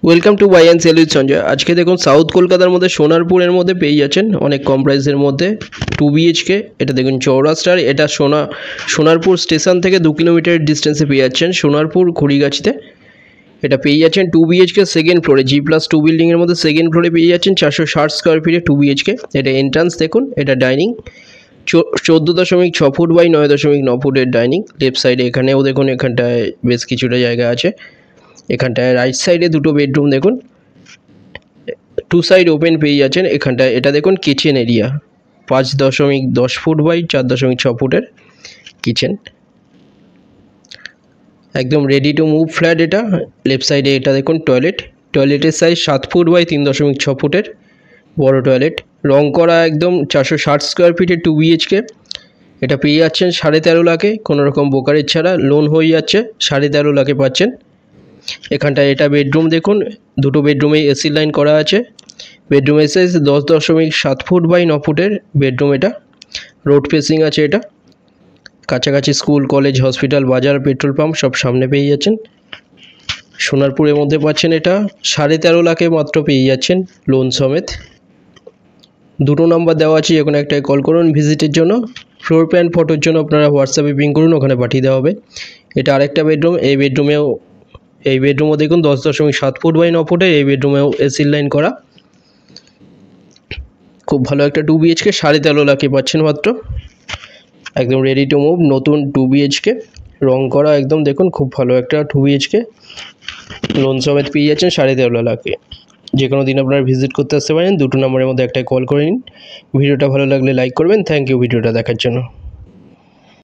Welcome to buy and sell with Sanjay. আজকে দেখুন south কলকাতার মধ্যে সোনারপুরের মধ্যে পেয়ে যাচ্ছেন অনেক কম প্রাইসের মধ্যে 2 BHK। এটা দেখুন চৌরাস্তার, এটা সোনারপুর স্টেশন থেকে 2 কিলোমিটার ডিস্টেন্সে পেয়ে যাচ্ছেন সোনারপুর খড়িগাছিতে। এটা পেয়ে যাচ্ছেন 2 BHK সেকেন্ড ফ্লোরে, G+2 বিল্ডিংয়ের মধ্যে সেকেন্ড ফ্লোরে পেয়ে যাচ্ছেন 460 স্কোয়ার ফিটে 2 BHK। এটা এন্ট্রান্স দেখুন, এটা ডাইনিং 14.6 ফুট বাই 9.9 ফুটের ডাইনিং। লেফট সাইডে এখানেও দেখুন, এখানটায় বেশ কিছুটা জায়গা আছে। এখানটায় রাইট সাইডে দুটো বেডরুম দেখুন, 2 সাইড ওপেন পেয়ে যাচ্ছেন। এখানটায় এটা দেখুন কিচেন এরিয়া, 5.10 ফুট বাই 4.6 ফুটের কিচেন, একদম রেডি টু মুভ ফ্ল্যাট এটা। লেফট সাইডে এটা দেখুন টয়লেটের সাইজ 7 ফুট বাই 3.6 ফুটের বড় টয়লেট, রং করা একদম 460 স্কোয়ার ফিটের 2 BHK। এটা পেয়ে যাচ্ছেন 13.5 লাখে, কোনো রকম ব্রোকারেজ ছাড়া লোন হয়ে যাচ্ছে, 13.5 লাখে পাচ্ছেন। এখানটায় এটা বেডরুম দেখুন, দুটো বেডরুমে এসি লাইন করা আছে। বেডরুমের সাইজ 10.7 ফুট বাই 9 ফুটের বেডরুম এটা, রোড ফেসিং আছে এটা। কাছাকাছি স্কুল, কলেজ, হসপিটাল, বাজার, পেট্রোল পাম্প সব সামনে পেয়ে যাচ্ছেন। সোনারপুরের মধ্যে পাচ্ছেন এটা 13.5 লাখে মাত্র পেয়ে যাচ্ছেন লোন সমেত। দুটো নাম্বার দেওয়া আছে, যে কোনো একটাই কল করুন ভিজিটের জন্য। ফ্লোর প্ল্যান ফটোর জন্য আপনারা হোয়াটসঅ্যাপে পিং করুন, ওখানে পাঠিয়ে দেওয়া হবে। এটা আরেকটা বেডরুম, এই বেডরুমও দেখুন 10.7 ফুট বাই 9 ফুটে, এই বেডরুমেও এসি লাইন করা। খুব ভালো একটা 2 BHK 13.5 লাখে পাচ্ছেন মাত্র, একদম রেডি টু মুভ নতুন 2 BHK, রং করা একদম দেখুন, খুব ভালো একটা 2 BHK লোন সমেত পেয়ে যাচ্ছেন 13.5 লাখে। যে কোনো দিন আপনারা ভিজিট করতে আসতে পারেন। দুটো নম্বরের মধ্যে একটাই কল করে নিন। ভিডিওটা ভালো লাগলে লাইক করবেন। থ্যাংক ইউ ভিডিওটা দেখার জন্য।